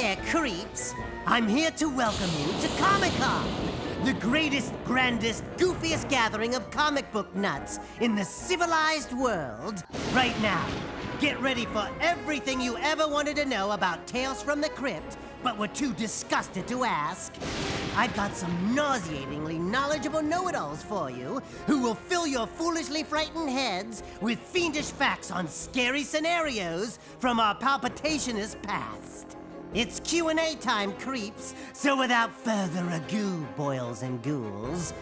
there, creeps. I'm here to welcome you to Comic-Con, the greatest, grandest, goofiest gathering of comic book nuts in the civilized world. Right now, get ready for everything you ever wanted to know about Tales from the Crypt, but were too disgusted to ask. I've got some nauseatingly knowledgeable know-it-alls for you who will fill your foolishly frightened heads with fiendish facts on scary scenarios from our palpitationist past. It's Q&A time, creeps, so without further ado, boils and ghouls,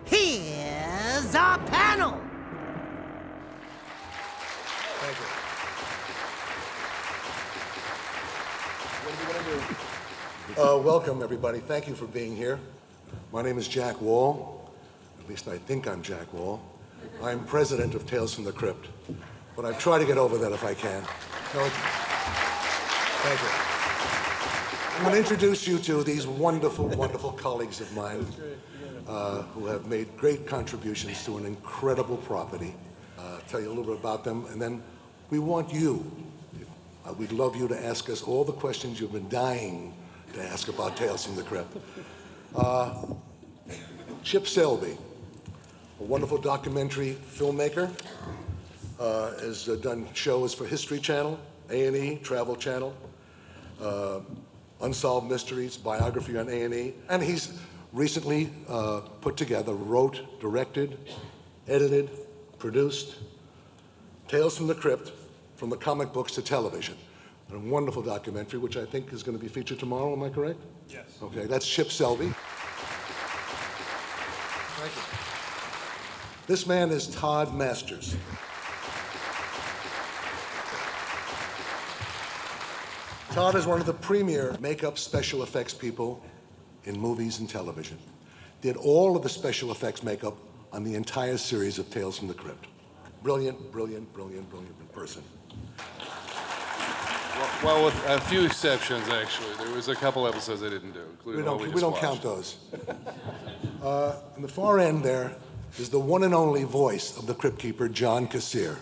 here's our panel! Thank you. What are we going to do? Welcome, everybody. Thank you for being here. My name is Jack Wall. At least I think I'm Jack Wall. I'm president of Tales from the Crypt, but I try to get over that if I can. Thank you. I'm going to introduce you to these wonderful, wonderful colleagues of mine who have made great contributions to an incredible property. Tell you a little bit about them, and then we want you. We'd love you to ask us all the questions you've been dying to ask about Tales from the Crypt. Chip Selby, a wonderful documentary filmmaker, has done shows for History Channel, A&E, Travel Channel, Unsolved Mysteries, biography on A&E, and he's recently put together, wrote, directed, edited, produced Tales from the Crypt, from the comic books to television. A wonderful documentary, which I think is going to be featured tomorrow, am I correct? Yes. Okay, that's Chip Selby. Thank you. This man is Todd Masters. Todd is one of the premier makeup special effects people in movies and television. Did all of the special effects makeup on the entire series of Tales from the Crypt. Brilliant, brilliant, brilliant, brilliant person. Well, with a few exceptions, actually. There was a couple episodes I didn't do, including We don't count those. On the far end there is the one and only voice of the Crypt Keeper, John Kassir.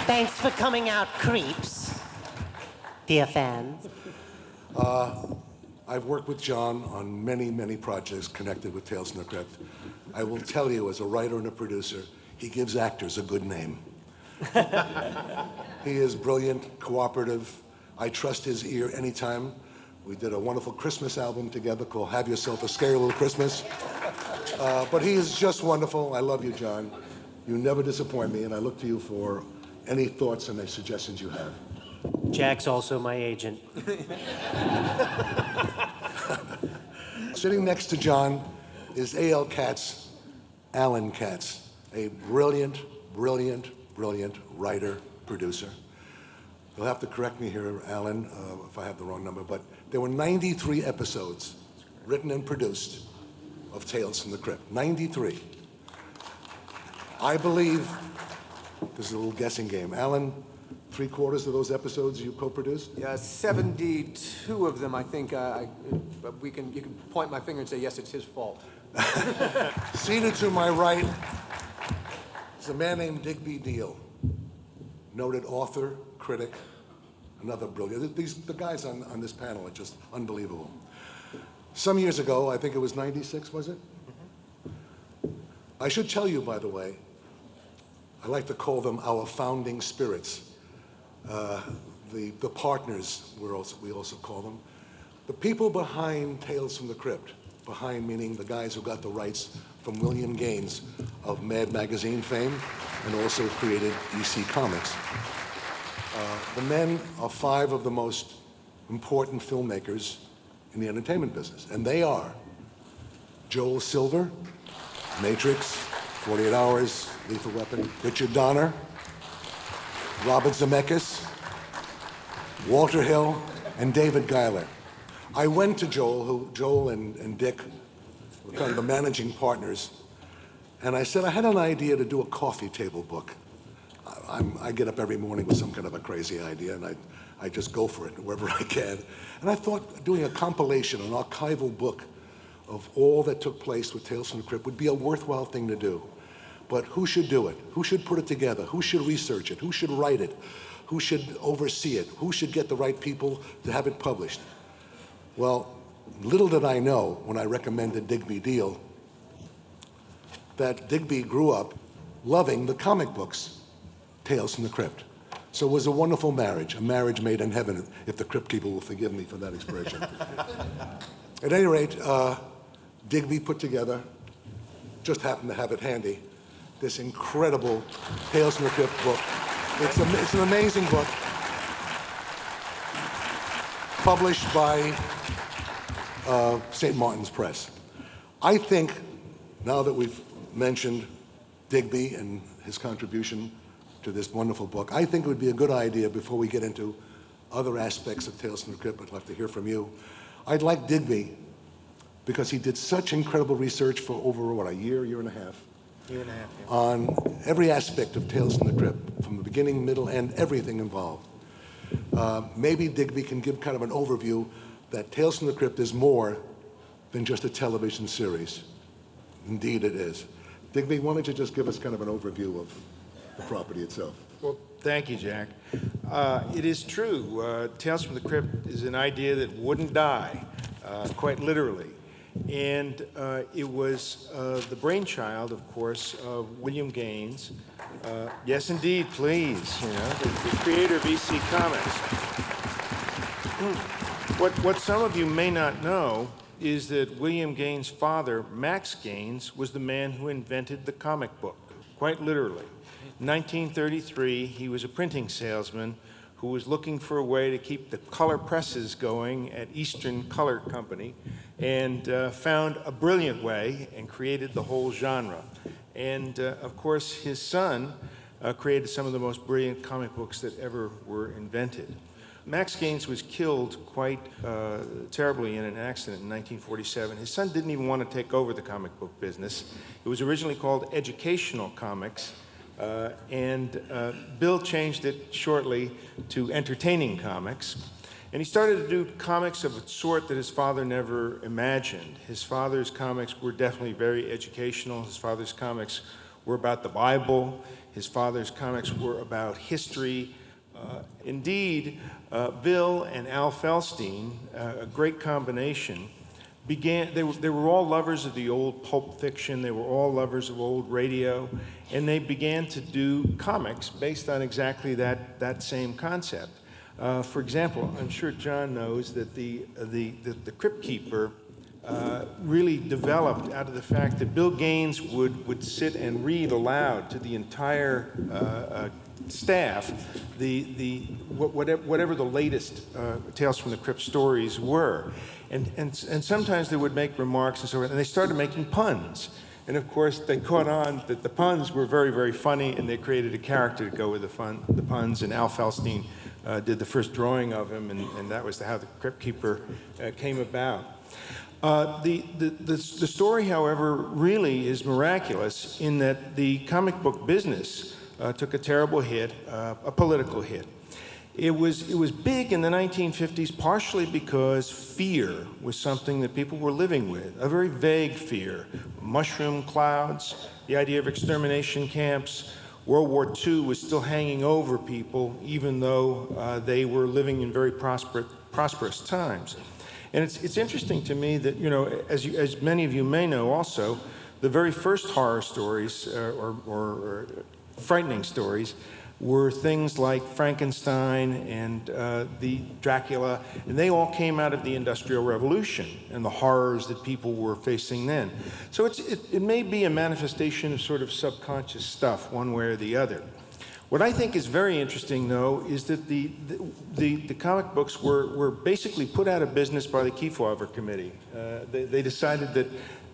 Thanks for coming out, creeps. Dear fans. I've worked with John on many, many projects connected with Tales from the Crypt. I will tell you, as a writer and a producer, he gives actors a good name. He is brilliant, cooperative. I trust his ear anytime. We did a wonderful Christmas album together called Have Yourself a Scary Little Christmas. But he is just wonderful. I love you, John. You never disappoint me, and I look to you for any thoughts and any suggestions you have. Jack's also my agent. Sitting next to John is A.L. Katz, Alan Katz, a brilliant, brilliant, brilliant writer, producer. You'll have to correct me here, Alan, if I have the wrong number, but there were 93 episodes written and produced of Tales from the Crypt. 93. I believe, this is a little guessing game. Alan, 3/4 of those episodes you co-produced? Yeah, 72 of them, I think. You can point my finger and say, yes, it's his fault. Seated to my right is a man named Digby Deal, noted author, critic, another brilliant. The guys on this panel are just unbelievable. Some years ago, I think it was 96, was it? Mm-hmm. I should tell you, by the way, I like to call them our founding spirits. The partners, we also call them. The people behind Tales from the Crypt, behind meaning the guys who got the rights from William Gaines of Mad Magazine fame and also created EC Comics. The men are 5 of the most important filmmakers in the entertainment business, and they are Joel Silver, Matrix, 48 Hours, Lethal Weapon, Richard Donner, Robert Zemeckis, Walter Hill, and David Giler. I went to Joel and Dick were kind of the managing partners, and I said I had an idea to do a coffee table book. I get up every morning with some kind of a crazy idea, and I just go for it wherever I can. And I thought doing a compilation, an archival book of all that took place with Tales from the Crypt would be a worthwhile thing to do. but who should do it? Who should put it together? Who should research it? Who should write it? Who should oversee it? Who should get the right people to have it published? Well, little did I know when I recommended Digby Deal that Digby grew up loving the comic books, Tales from the Crypt. So it was a wonderful marriage, a marriage made in heaven, if the Crypt people will forgive me for that expression. At any rate, Digby put together, just happened to have it handy, this incredible Tales from the Crypt book. It's an amazing book, published by St. Martin's Press. I think, now that we've mentioned Digby and his contribution to this wonderful book, I think it would be a good idea, before we get into other aspects of Tales from the Crypt, I'd love to hear from you. I'd like Digby, because he did such incredible research for over, a year and a half, Year and a half, yeah. on every aspect of Tales from the Crypt, from the beginning, middle, and everything involved. Maybe Digby can give kind of an overview that Tales from the Crypt is more than just a television series. Indeed it is. Digby, why don't you just give us kind of an overview of the property itself? Well, thank you, Jack. It is true. Tales from the Crypt is an idea that wouldn't die, quite literally. And it was the brainchild, of course, of William Gaines. Yes, indeed, please. You know, the creator of EC Comics. What some of you may not know is that William Gaines' father, Max Gaines, was the man who invented the comic book, quite literally. In 1933, he was a printing salesman who was looking for a way to keep the color presses going at Eastern Color Company, and found a brilliant way and created the whole genre. And of course, his son created some of the most brilliant comic books that ever were invented. Max Gaines was killed quite terribly in an accident in 1947. His son didn't even want to take over the comic book business. It was originally called Educational Comics, and Bill changed it shortly to Entertaining Comics. And he started to do comics of a sort that his father never imagined. His father's comics were definitely very educational. His father's comics were about the Bible. His father's comics were about history. Indeed, Bill and Al Felstein, a great combination, they were all lovers of the old pulp fiction. They were all lovers of old radio. And they began to do comics based on exactly that same concept. For example, I'm sure John knows that the Crypt Keeper really developed out of the fact that Bill Gaines would sit and read aloud to the entire staff whatever the latest Tales from the Crypt stories were. And sometimes they would make remarks and so on, and they started making puns. And of course, they caught on that the puns were very, very funny, and they created a character to go with the puns, and Al Felstein did the first drawing of him, and that was how the Crypt Keeper came about. The story, however, really is miraculous in that the comic book business took a terrible hit, a political hit. It was big in the 1950s, partially because fear was something that people were living with, a very vague fear. Mushroom clouds, the idea of extermination camps. World War II was still hanging over people, even though they were living in very prosperous times. And it's interesting to me that, you know, as many of you may know also, the very first horror stories or frightening stories were things like Frankenstein and the Dracula, and they all came out of the Industrial Revolution and the horrors that people were facing then. So it may be a manifestation of sort of subconscious stuff, one way or the other. What I think is very interesting, though, is that the comic books were basically put out of business by the Kefauver Committee. They decided that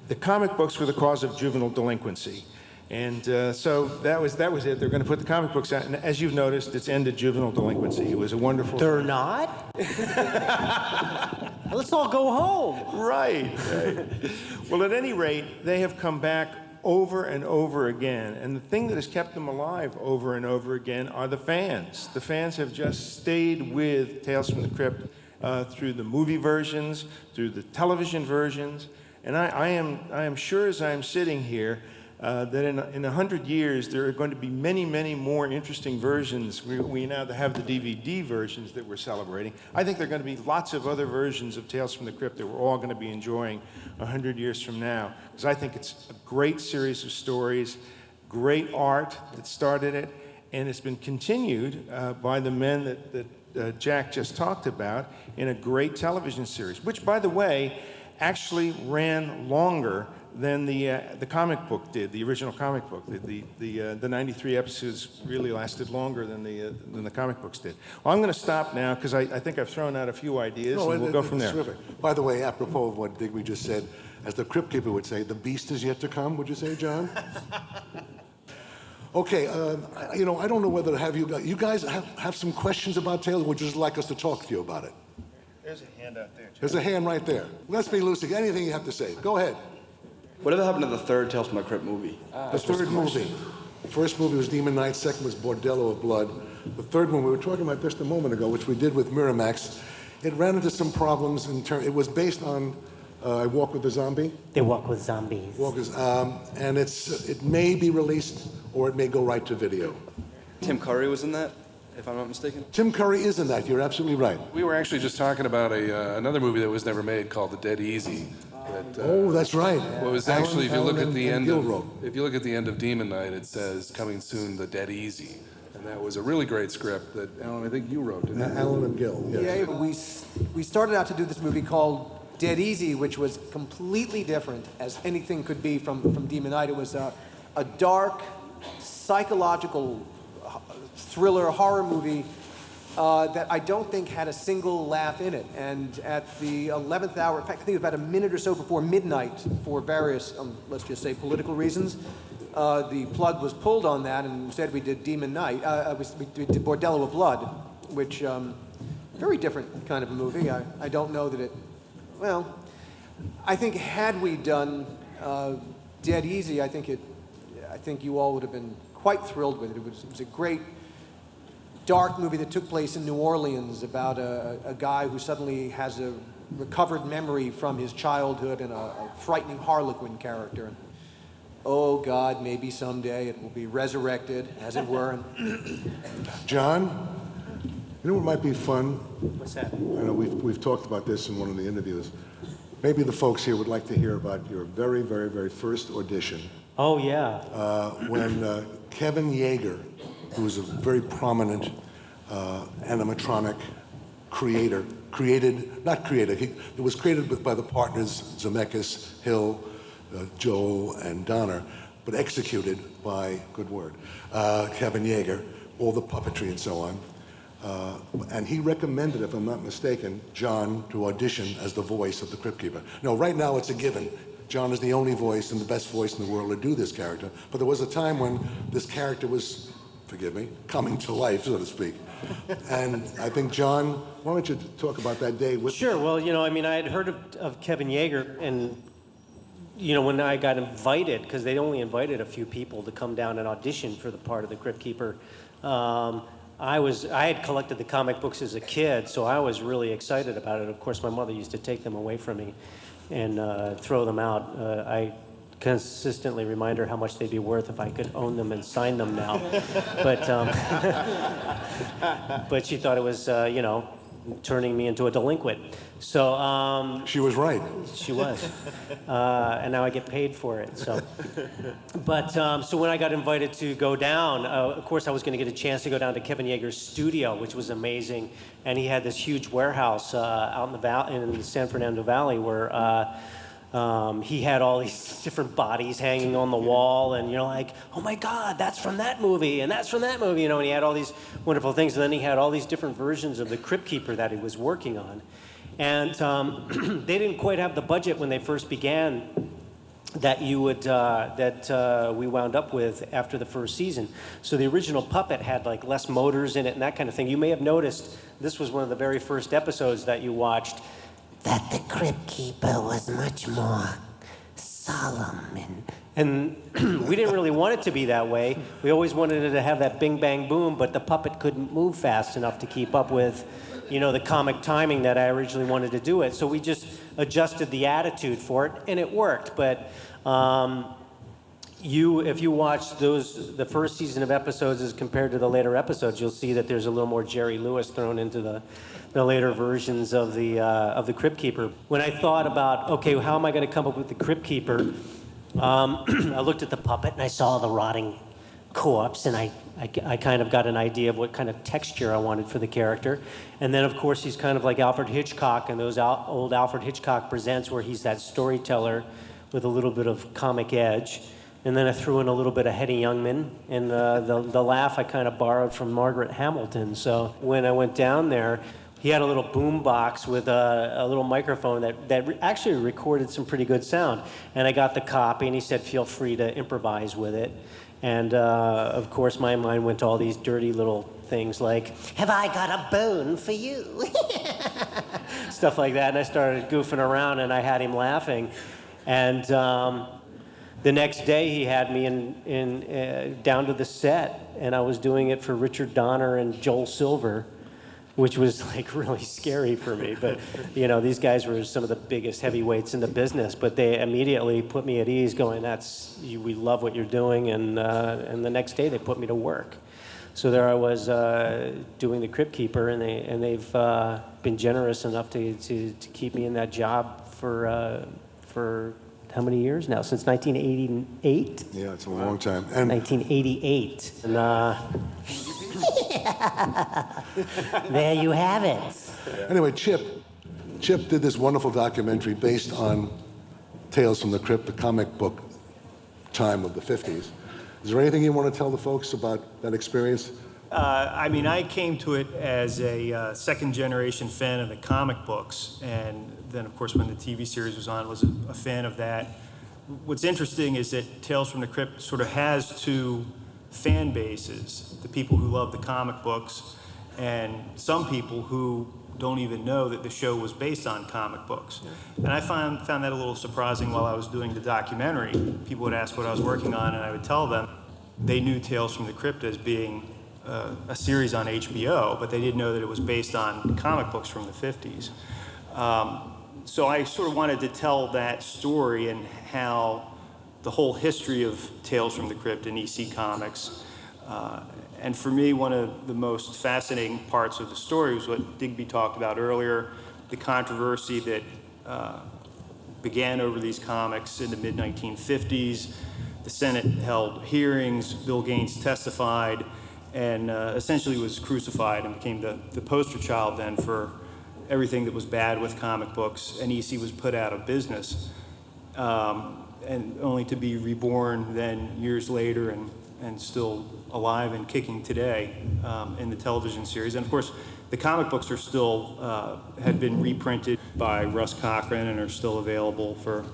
the comic books were the cause of juvenile delinquency. And so that was it. They're going to put the comic books out. And as you've noticed, it's ended juvenile delinquency. It was a wonderful They're thing. not? Let's all go home. Right. Well, at any rate, they have come back over and over again. And the thing that has kept them alive over and over again are the fans. The fans have just stayed with Tales from the Crypt through the movie versions, through the television versions. And I am sure as I'm sitting here that in 100 years, there are going to be many, many more interesting versions. We now have the DVD versions that we're celebrating. I think there are going to be lots of other versions of Tales from the Crypt that we're all going to be enjoying 100 years from now, because I think it's a great series of stories, great art that started it, and it's been continued by the men that Jack just talked about in a great television series, which, by the way, actually ran longer than the comic book did, the original comic book. The 93 episodes really lasted longer than the comic books did. Well, I'm going to stop now because I think I've thrown out a few ideas, and we'll go from there. Terrific. By the way, apropos of what Digby just said, as the Crypt Keeper would say, the beast is yet to come, would you say, John? Okay, I don't know whether to have you guys have some questions about Tales, or would you just like us to talk to you about it? There's a hand out there, Jack. There's a hand right there. Let's be Lucy. Anything you have to say. Go ahead. Whatever happened to the third Tales from the Crypt movie? The third movie. The first movie was Demon Knight. Second was Bordello of Blood. The third one we were talking about just a moment ago, which we did with Miramax. It ran into some problems in terms. It was based on I Walk with the Zombie. They walk with zombies. And it may be released or it may go right to video. Tim Curry was in that, if I'm not mistaken? Tim Curry is in that. You're absolutely right. We were actually just talking about another movie that was never made called The Dead Easy. Oh, that's right. Well, it was actually, if you look at the end of Demon Knight, it says coming soon, The Dead Easy, and that was a really great script that Alan, I think you wrote, didn't you? Alan and Gil. Yes. Yeah, we started out to do this movie called Dead Easy, which was completely different as anything could be from Demon Knight. It was a dark, psychological thriller horror movie that I don't think had a single laugh in it. And at the 11th hour, in fact, I think it was about a minute or so before midnight, for various, let's just say, political reasons, the plug was pulled on that, and instead we did Demon Knight. We did Bordello of Blood, which very different kind of a movie. I don't know that it. Well, I think had we done Dead Easy, I think you all would have been quite thrilled with it. It was a great dark movie that took place in New Orleans about a guy who suddenly has a recovered memory from his childhood and a frightening Harlequin character. And, oh God, maybe someday it will be resurrected, as it were. John, you know what might be fun? What's that? I know we've talked about this in one of the interviews. Maybe the folks here would like to hear about your very, very, very first audition. Oh, yeah. When Kevin Yeager, who is a very prominent animatronic it was created by the partners Zemeckis, Hill, Joel, and Donner, but executed by, good word, Kevin Yeager, all the puppetry and so on. And he recommended, if I'm not mistaken, John to audition as the voice of the Crypt Keeper. No, right now it's a given. John is the only voice and the best voice in the world to do this character. But there was a time when this character was, forgive me, coming to life, so to speak. And I think, John, why don't you talk about that day with Sure. Well, I had heard of Kevin Yeager, and, when I got invited, because they only invited a few people to come down and audition for the part of the Crypt Keeper, I had collected the comic books as a kid, so I was really excited about it. Of course, my mother used to take them away from me and throw them out. I consistently remind her how much they'd be worth if I could own them and sign them now. But she thought it was, turning me into a delinquent. So She was right. she was, and now I get paid for it. So, so when I got invited to go down, of course I was going to get a chance to go down to Kevin Yeager's studio, which was amazing, and he had this huge warehouse out in the San Fernando Valley where he had all these different bodies hanging on the wall, and you're like, oh my God, that's from that movie, and that's from that movie, and he had all these wonderful things, and then he had all these different versions of the Crypt Keeper that he was working on. And they didn't quite have the budget when they first began that we wound up with after the first season. So the original puppet had like less motors in it and that kind of thing. You may have noticed this was one of the very first episodes that you watched, That the Crypt Keeper was much more solemn and we didn't really want it to be that way. We always wanted it to have that bing bang boom, but the puppet couldn't move fast enough to keep up with the comic timing that I originally wanted to do it. So we just adjusted the attitude for it, and it worked. But, if you watch the first season of episodes as compared to the later episodes, you'll see that there's a little more Jerry Lewis thrown into the later versions of the Crypt Keeper. When I thought about, okay, how am I going to come up with the Crypt Keeper, I looked at the puppet and I saw the rotting corpse, and I kind of got an idea of what kind of texture I wanted for the character. And then, of course, he's kind of like Alfred Hitchcock and those old Alfred Hitchcock Presents, where he's that storyteller with a little bit of comic edge. And then I threw in a little bit of Hetty Youngman, and the laugh I kind of borrowed from Margaret Hamilton. So when I went down there, he had a little boom box with a little microphone that actually recorded some pretty good sound. And I got the copy, and he said, feel free to improvise with it. And of course, my mind went to all these dirty little things like, have I got a bone for you? Stuff like that. And I started goofing around, and I had him laughing. And the next day, he had me down to the set, and I was doing it for Richard Donner and Joel Silver, which was like really scary for me. But you know, these guys were some of the biggest heavyweights in the business, but they immediately put me at ease, going, we love what you're doing, and the next day they put me to work. So there I was doing the Crypt Keeper, and they've been generous enough to keep me in that job for how many years now? Since 1988? Yeah, it's a long time. And 1988. And there you have it. anyway, Chip did this wonderful documentary based on Tales from the Crypt, the comic book time of the 50s. Is there anything you want to tell the folks about that experience? I mean, I came to it as a second-generation fan of the comic books, and then, of course, when the TV series was on, I was a fan of that. What's interesting is that Tales from the Crypt sort of has two fan bases: the people who love the comic books, and some people who don't even know that the show was based on comic books. And I found that a little surprising while I was doing the documentary. People would ask what I was working on, and I would tell them they knew Tales from the Crypt as being a series on HBO, but they didn't know that it was based on comic books from the 50s. So I sort of wanted to tell that story and how the whole history of Tales from the Crypt and EC Comics. And for me, one of the most fascinating parts of the story was what Digby talked about earlier, the controversy that began over these comics in the mid-1950s. The Senate held hearings, Bill Gaines testified, and essentially was crucified and became the poster child then for everything that was bad with comic books, and EC was put out of business, and only to be reborn then years later and still alive and kicking today in the television series. And of course, the comic books are still, had been reprinted by Russ Cochran and are still available for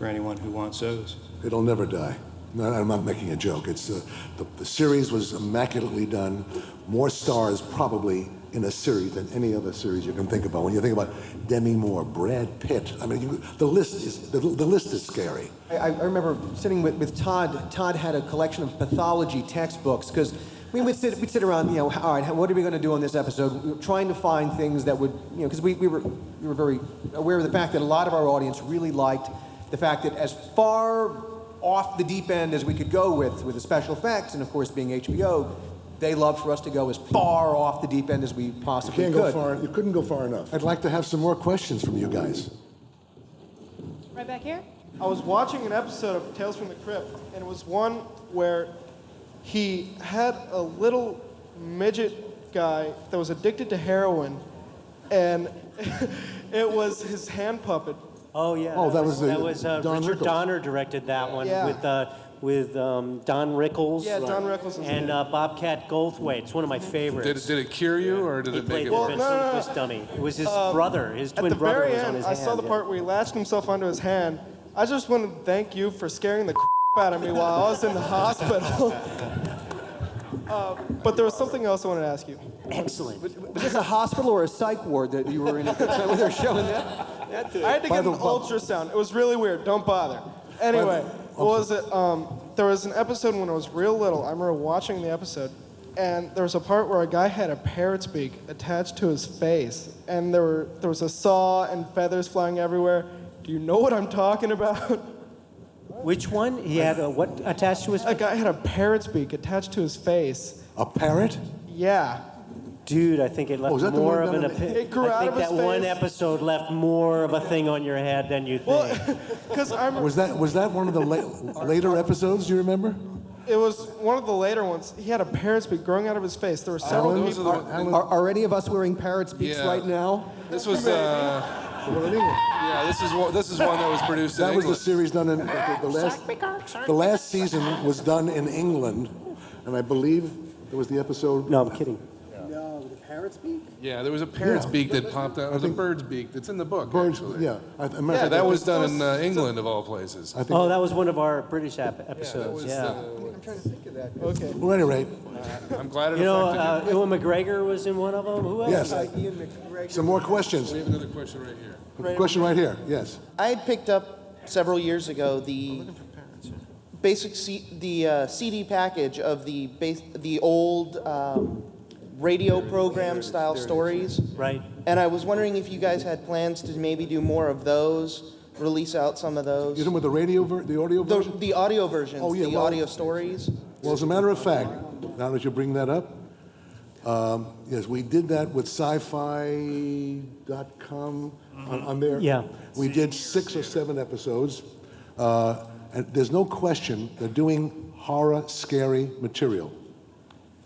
anyone who wants those. It'll never die. No, I'm not making a joke. It's the series was immaculately done. More stars probably in a series than any other series you can think about. When you think about Demi Moore, Brad Pitt, I mean, the list is scary. I remember sitting with Todd. Todd had a collection of pathology textbooks, because we'd sit around, you know, all right, what are we going to do on this episode? We were trying to find things that would, you know, because we were very aware of the fact that a lot of our audience really liked the fact that as far off the deep end as we could go with the special effects, and of course being HBO, they loved for us to go as far off the deep end as we possibly could. You couldn't go far enough. I'd like to have some more questions from you guys. Right back here? I was watching an episode of Tales from the Crypt, and it was one where he had a little midget guy that was addicted to heroin, and it was his hand puppet. Oh yeah. Oh, that was Richard Rickles. Donner directed that one with Don Rickles. Yeah, Don Rickles and Bobcat Goldthwait. It's one of my favorites. Did it cure you, or did He it make played it the worse? ventriloquist dummy. It was his brother, his twin At the brother very was on end, his I hand. saw the part where he latched himself onto his hand. I just want to thank you for scaring the out of me while I was in the hospital. But there was something else I wanted to ask you. Excellent. Was this a hospital or a psych ward that you were in when they were showing that? I had to get an ultrasound. It was really weird. Don't bother. Anyway, what was it? There was an episode when I was real little. I remember watching the episode, and there was a part where a guy had a parrot's beak attached to his face, and there was a saw and feathers flying everywhere. Do you know what I'm talking about? Which one? He had a what attached to his A face? guy had a parrot's beak attached to his face. A parrot? Yeah. Dude, I think it left was that the more one of an down in the- It grew I out think of his that one face. episode left more of a thing on your head than you think. Well, because I remember Was that one of the later episodes? Do you remember? it was one of the later ones. He had a parrot's beak growing out of his face. There were several Alan? people. Alan? Are any of us wearing parrot's beaks Yeah. right now? This was, Well, in England. yeah, this is one that was produced in That was the England. series done in the last season was done in England, and I believe it was the episode. No, I'm kidding. No, the parrot's beak? Yeah, there was a parrot's Yeah. beak that popped out. It was a bird's beak that's in the book. Birds. actually. Yeah. Yeah, that was done in England, of all places. I think. Oh, that was one of our British episodes. was, Yeah. I'm trying to think of that. Okay. Well, at any rate, I'm glad it You know, affected you. Ewan McGregor was in one of them. Who else? yes. Ian McGregor. Some more questions. We have another question right here. Question right here. Yes. I had picked up several years ago the CD package of the old radio program style stories, Right. and I was wondering if you guys had plans to maybe do more of those, release out some of those. You talking about the radio, the audio The, version? the audio versions, Oh, yeah, the well- audio stories. Well, as a matter of fact, now that you bring that up, yes, we did that with sci-fi.com on there. Yeah. We did 6 or 7 episodes, and there's no question that doing horror, scary material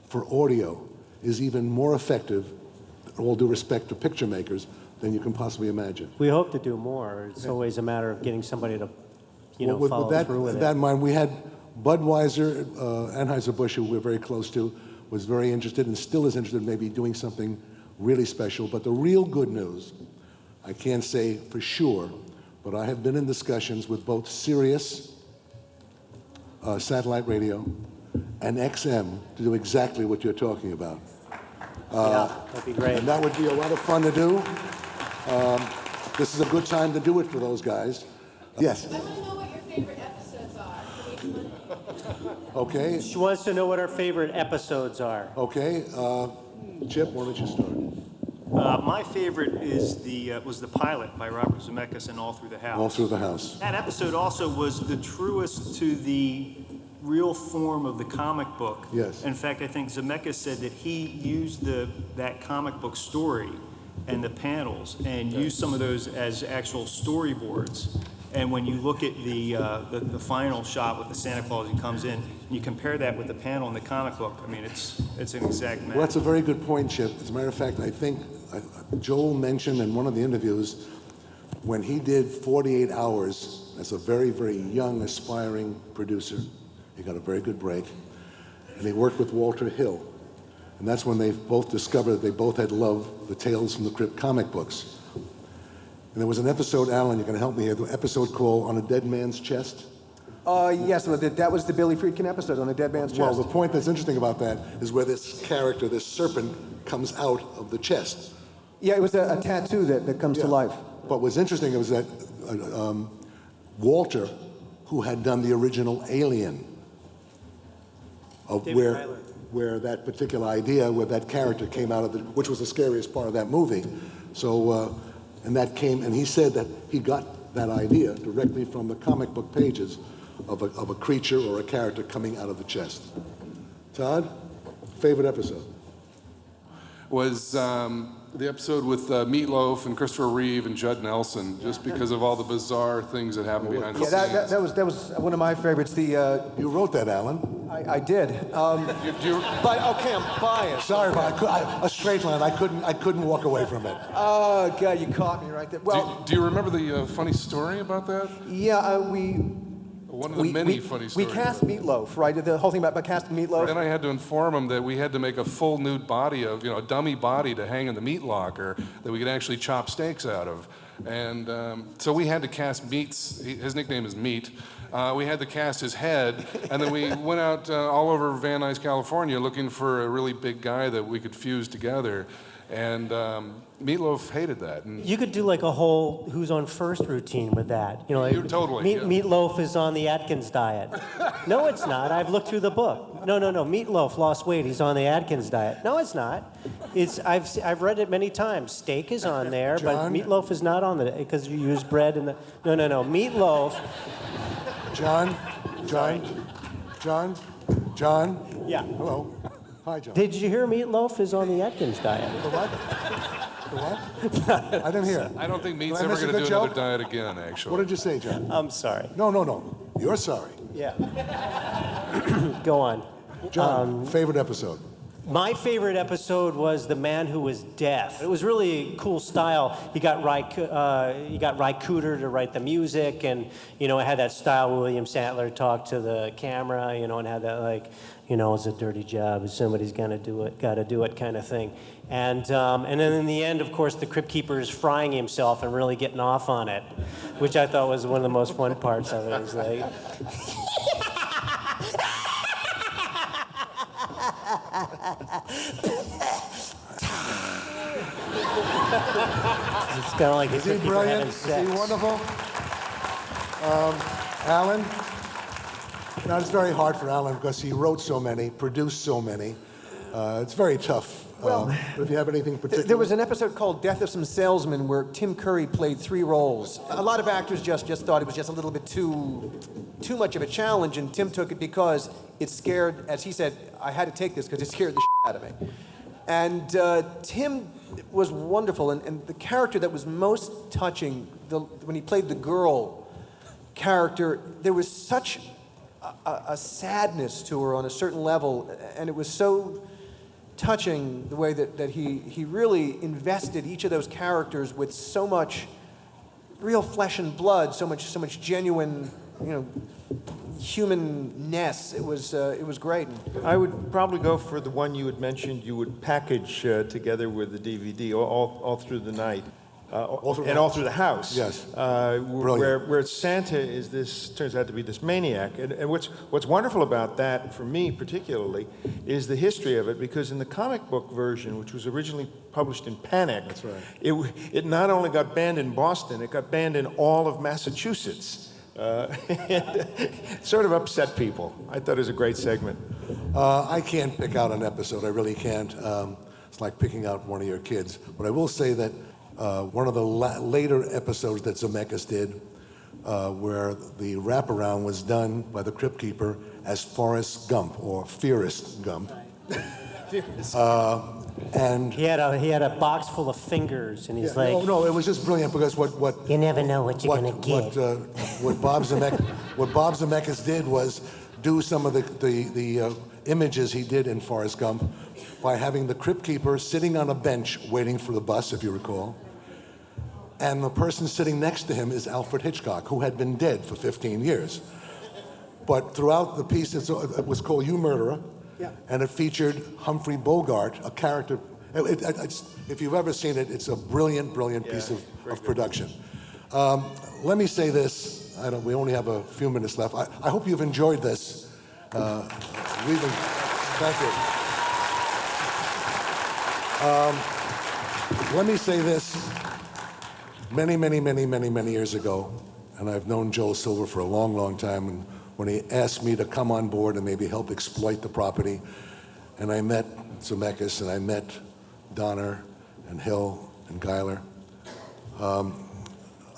for audio is even more effective, all due respect to picture makers, than you can possibly imagine. We hope to do more. It's always a matter of getting somebody to, Well, follow that, through with with that it. in mind, we had Budweiser, Anheuser-Busch, who we're very close to, was very interested and still is interested in maybe doing something really special. But the real good news, I can't say for sure, but I have been in discussions with both Sirius satellite radio and XM to do exactly what you're talking about. Yeah, that'd be great. And that would be a lot of fun to do. This is a good time to do it for those guys. Yes. I want to know what your favorite episodes are from each one. Okay. She wants to know what our favorite episodes are. Okay. Chip, why don't you start? My favorite is was the pilot by Robert Zemeckis and All Through the House. All Through the House. That episode also was the truest to the real form of the comic book. Yes. In fact, I think Zemeckis said that he used that comic book story and the panels and used some of those as actual storyboards. And when you look at the final shot with the Santa Claus, he comes in, and you compare that with the panel in the comic book, I mean, it's an exact match. Well, that's a very good point, Chip. As a matter of fact, I think Joel mentioned in one of the interviews when he did 48 Hours as a very, very young, aspiring producer. He got a very good break. And he worked with Walter Hill. And that's when they both discovered that they both had loved the Tales from the Crypt comic books. And there was an episode, Alan, you can help me here, the episode called On a Dead Man's Chest. Yes, well, that was the Billy Friedkin episode on the Dead Man's Well, Chest. the point that's interesting about that is where this character, this serpent, comes out of the chest. Yeah, it was a tattoo that comes to life. But what's interesting was that Walter, who had done the original Alien, of David where that particular idea, where that character came out of, which was the scariest part of that movie. So, and that came, and he said that he got that idea directly from the comic book pages of a creature or a character coming out of the chest. Todd, favorite episode? Was the episode with Meatloaf and Christopher Reeve and Judd Nelson, just because of all the bizarre things that happened behind the Yeah, scenes. that was one of my favorites. You wrote that, Alan. I did. But okay, I'm biased. Sorry, but a straight line. I couldn't walk away from it. Oh God, you caught me right there. Well, Do you remember the funny story about that? yeah, One of the many funny we stories. cast Meatloaf, right? The whole thing about casting Meatloaf. Then I had to inform him that we had to make a full nude body of, a dummy body to hang in the meat locker that we could actually chop steaks out of. And so we had to cast Meats. His nickname is Meat. We had to cast his head, and then we went out all over Van Nuys, California, looking for a really big guy that we could fuse together. And Meatloaf hated that. And You could do like a whole Who's on First routine with that. Like Totally, yeah. Meatloaf is on the Atkins diet. No, it's not. I've looked through the book. No. Meatloaf lost weight. He's on the Atkins diet. No, it's not. I've read it many times. Steak is on there, John? but Meatloaf is not on the because you use bread and the. No. Meatloaf. John? Yeah. Hello. Hi, John. Did you hear Meatloaf is on the Atkins diet? The what? The what? I didn't hear. I don't think meat's Did I ever miss a going to good do another joke? diet again, actually. What did you say, John? I'm sorry. No. You're sorry. Yeah. Go on. John, favorite episode? My favorite episode was The Man Who Was Deaf. It was really cool style. He got Ry Cooder to write the music, and it had that style William Sandler talk to the camera, and had that it's a dirty job. Somebody's got to do it kind of thing. And then in the end, of course, the Crypt Keeper is frying himself and really getting off on it, which I thought was one of the most fun parts of it. It was like. It's kind of like Is he brilliant? Is he wonderful? Alan? Now, it's very hard for Alan because he wrote so many, produced so many. It's very tough. But if you have anything particular. There was an episode called Death of Some Salesmen where Tim Curry played 3 roles. A lot of actors just thought it was just a little bit too much of a challenge, and Tim took it because it scared, as he said, I had to take this because it scared the shit out of me. And Tim was wonderful, and the character that was most touching, when he played the girl character, there was such a sadness to her on a certain level, and it was so touching the way that he really invested each of those characters with so much real flesh and blood, so much genuine, humanness. It was great. I would probably go for the one you had mentioned. You would package together with the DVD all through the night. All through the house. Yes. Where Santa turns out to be this maniac. And what's wonderful about that, for me particularly, is the history of it, because in the comic book version, which was originally published in Panic, that's right. It not only got banned in Boston, it got banned in all of Massachusetts. It sort of upset people. I thought it was a great segment. I can't pick out an episode. I really can't. It's like picking out one of your kids. But I will say that one of the later episodes that Zemeckis did, where the wraparound was done by the Crypt Keeper as Forrest Gump, or Fearest Gump. And he had a box full of fingers, and he's like, no, it was just brilliant because what you never know what you're gonna get. What Bob Zemeckis did was do some of the images he did in Forrest Gump by having the Crypt Keeper sitting on a bench waiting for the bus, if you recall. And the person sitting next to him is Alfred Hitchcock, who had been dead for 15 years. But throughout the piece, it was called You Murderer, and it featured Humphrey Bogart, a character. If you've ever seen it, it's a brilliant piece of production. Let me say this. We only have a few minutes left. I hope you've enjoyed this. Thank you. Let me say this. Many years ago, and I've known Joel Silver for a long time, and when he asked me to come on board and maybe help exploit the property, and I met Zemeckis, and I met Donner, and Hill, and Geiler, a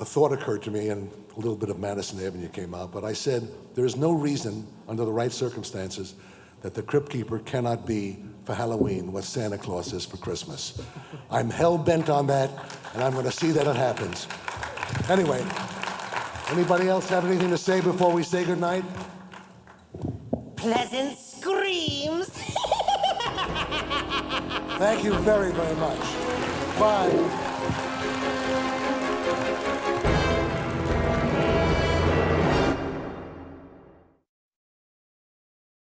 thought occurred to me, and a little bit of Madison Avenue came out, but I said, there is no reason, under the right circumstances, that the Crypt Keeper cannot be, for Halloween, what Santa Claus is for Christmas. I'm hell-bent on that, and I'm going to see that it happens. Anyway, anybody else have anything to say before we say goodnight? Pleasant screams. Thank you very much. Bye.